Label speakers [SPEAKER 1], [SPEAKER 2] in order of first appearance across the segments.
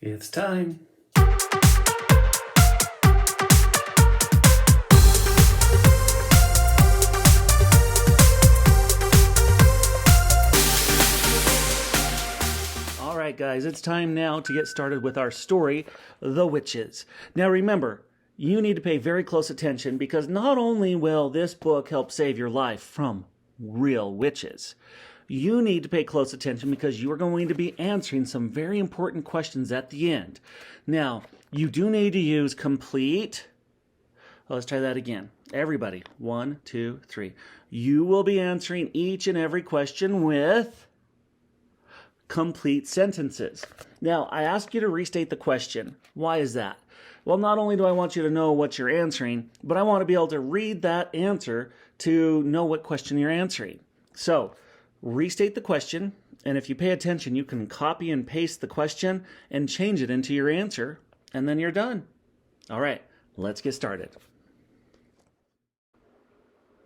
[SPEAKER 1] It's time. All right, guys, it's time now to get started with our story, The Witches. Now remember, you need to pay very close attention because not only will this book help save your life from real witches, you need to pay close attention because you are going to be answering some very important questions at the end. Now, you do need to use complete. Let's try that again. Everybody, 1, 2, 3. You will be answering each and every question with complete sentences. Now, I ask you to restate the question. Why is that? Well, not only do I want you to know what you're answering, but I want to be able to read that answer to know what question you're answering. So, restate the question, and if you pay attention, you can copy and paste the question and change it into your answer, and then you're done. All right, let's get started.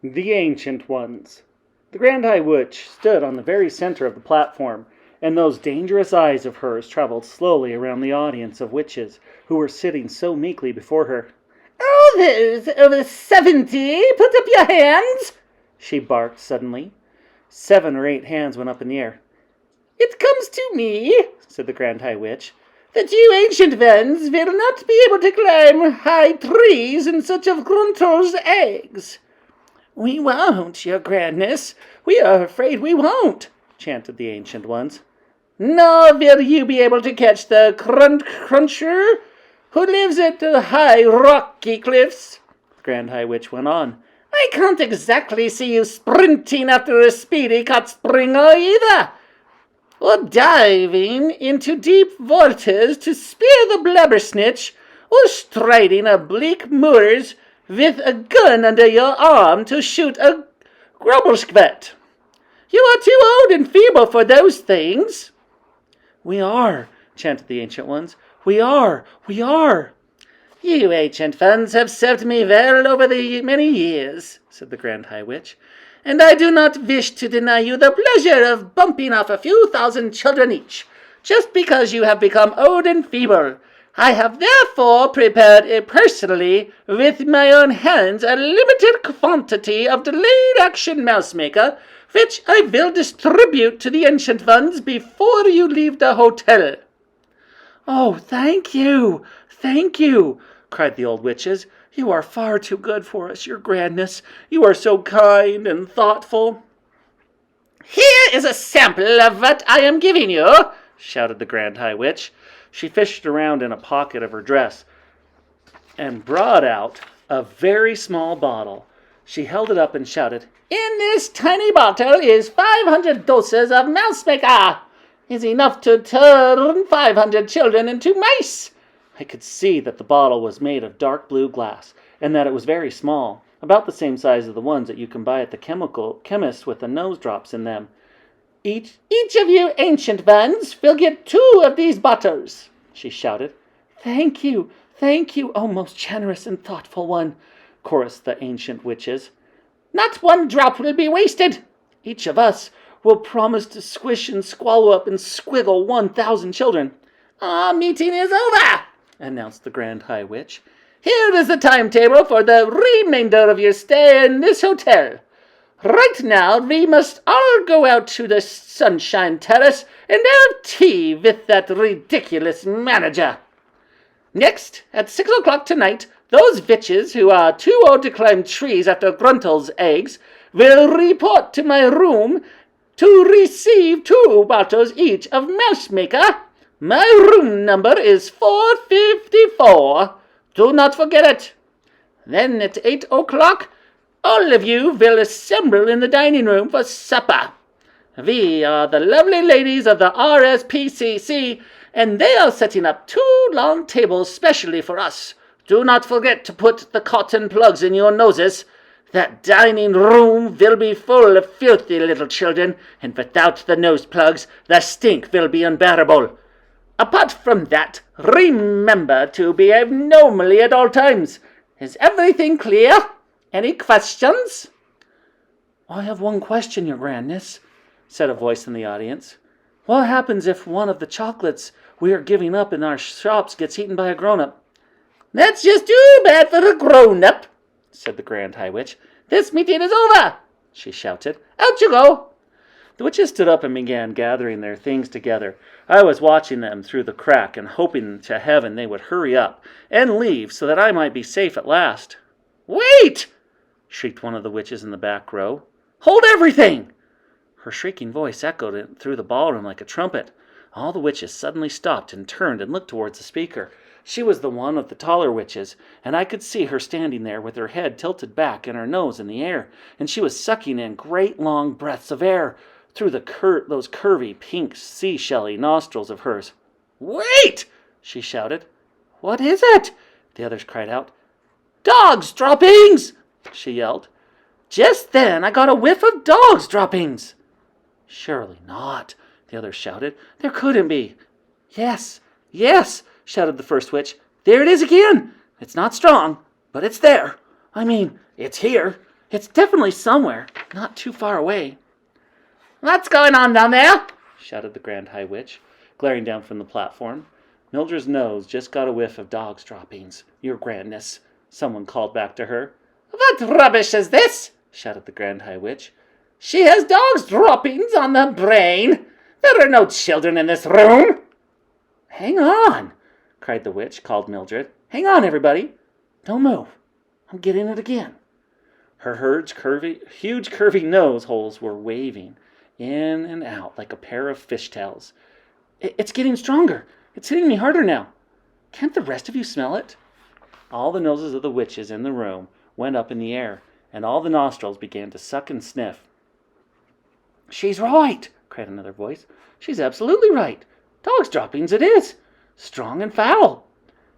[SPEAKER 1] The Ancient Ones. The Grand High Witch stood on the very center of the platform, and those dangerous eyes of hers traveled slowly around the audience of witches who were sitting so meekly before her.
[SPEAKER 2] "Oh, those over 70, put up your hands," she barked suddenly.
[SPEAKER 1] 7 or 8 hands went up in the air.
[SPEAKER 2] "It comes to me," said the Grand High Witch, "that you ancient ones will not be able to climb high trees in search of gruntles' eggs." "We won't, your grandness. We are afraid we won't," chanted the ancient ones. "Nor will you be able to catch the cruncher who lives at the high rocky cliffs," the Grand High Witch went on. "I can't exactly see you sprinting after a speedy cut springer either, or diving into deep waters to spear the blabbersnitch, or striding oblique moors with a gun under your arm to shoot a grubblesquat. You are too old and feeble for those things."
[SPEAKER 1] "We are," chanted the ancient ones. "We are, we are."
[SPEAKER 2] "You ancient ones have served me well over the many years," said the Grand High Witch, "and I do not wish to deny you the pleasure of bumping off a few thousand children each, just because you have become old and feeble. I have therefore prepared personally, with my own hands, a limited quantity of delayed action mouse maker, which I will distribute to the ancient ones before you leave the hotel."
[SPEAKER 1] "Oh, thank you, thank you," cried the old witches. "You are far too good for us, your grandness. You are so kind and thoughtful."
[SPEAKER 2] "Here is a sample of what I am giving you," shouted the Grand High Witch.
[SPEAKER 1] She fished around in a pocket of her dress and brought out a very small bottle. She held it up and shouted,
[SPEAKER 2] "In this tiny bottle is 500 doses of mouse maker. Is enough to turn 500 children into mice."
[SPEAKER 1] I could see that the bottle was made of dark blue glass, and that it was very small, about the same size as the ones that you can buy at the chemist with the nose drops in them.
[SPEAKER 2] Each of you ancient ones will get 2 of these bottles," she shouted.
[SPEAKER 1] Thank you, oh most generous and thoughtful one," chorused the ancient witches.
[SPEAKER 2] "Not one drop will be wasted.
[SPEAKER 1] Each of us will promise to squish and swallow up and squiggle 1,000 children."
[SPEAKER 2] "Our meeting is over,"
[SPEAKER 1] announced the Grand High Witch.
[SPEAKER 2] "Here is the timetable for the remainder of your stay in this hotel. Right now, we must all go out to the Sunshine Terrace and have tea with that ridiculous manager. Next, at 6 o'clock tonight, those witches who are too old to climb trees after gruntles' eggs will report to my room to receive 2 bottles each of mouse maker. My room number is 454. Do not forget it. Then at 8 o'clock, all of you will assemble in the dining room for supper. We are the lovely ladies of the RSPCC, and they are setting up 2 long tables specially for us. Do not forget to put the cotton plugs in your noses. That dining room will be full of filthy little children, and without the nose plugs, the stink will be unbearable. Apart from that, remember to behave normally at all times. Is everything clear? Any questions?"
[SPEAKER 1] "I have one question, your grandness," said a voice in the audience. "What happens if one of the chocolates we are giving up and our shops gets eaten by a grown-up."
[SPEAKER 2] "That's just too bad for a grown-up," said the Grand High Witch. "This meeting is over," she shouted. "Out you go."
[SPEAKER 1] The witches stood up and began gathering their things together. I was watching them through the crack and hoping to heaven they would hurry up and leave so that I might be safe at last. "Wait!" shrieked one of the witches in the back row. "Hold everything!" Her shrieking voice echoed through the ballroom like a trumpet. All the witches suddenly stopped and turned and looked towards the speaker. She was the one of the taller witches, and I could see her standing there with her head tilted back and her nose in the air, and she was sucking in great long breaths of air through those curvy, pink, seashelly nostrils of hers. "Wait!" she shouted. "What is it?" the others cried out. "Dogs' droppings!" she yelled. Just then I got a whiff of dogs' droppings. "Surely not," the others shouted. "There couldn't be." "Yes, yes," shouted the first witch. "There it is again. It's not strong, but it's there. I mean, it's here. It's definitely somewhere, not too far away."
[SPEAKER 2] "What's going on down there?"
[SPEAKER 1] shouted the Grand High Witch, glaring down from the platform. "Mildred's nose just got a whiff of dog's droppings, your grandness," someone called back to her.
[SPEAKER 2] "What rubbish is this?" shouted the Grand High Witch. "She has dog's droppings on the brain. There are no children in this room."
[SPEAKER 1] "Hang on," cried the witch, called Mildred. "Hang on, everybody. Don't move. I'm getting it again." Her huge curvy nose holes were waving in and out like a pair of fishtails. It's getting stronger. It's hitting me harder now. Can't the rest of you smell it?" All the noses of the witches in the room went up in the air, and all the nostrils began to suck and sniff. "She's right," cried another voice. "She's absolutely right. Dog's droppings it is. Strong and foul."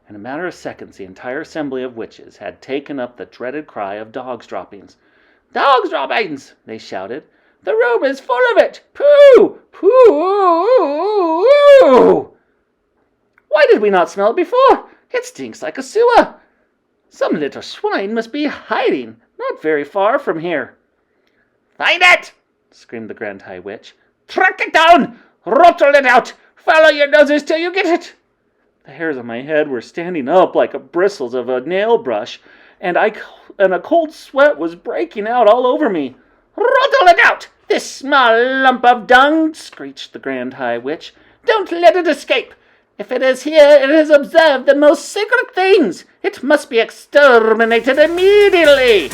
[SPEAKER 1] In a matter of seconds, the entire assembly of witches had taken up the dreaded cry of dog's droppings. "Dog's droppings!" they shouted. "The room is full of it! Pooh! Pooh! Why did we not smell it before? It stinks like a sewer. Some little swine must be hiding not very far from here."
[SPEAKER 2] "Find it!"
[SPEAKER 1] screamed the Grand High Witch.
[SPEAKER 2] "Track it down! Rattle it out! Follow your noses till you get it!"
[SPEAKER 1] The hairs on my head were standing up like the bristles of a nail brush, and a cold sweat was breaking out all over me.
[SPEAKER 2] "Rattle it out, this small lump of dung!" screeched the Grand High Witch. "Don't let it escape. If it is here, it has observed the most sacred things. It must be exterminated immediately."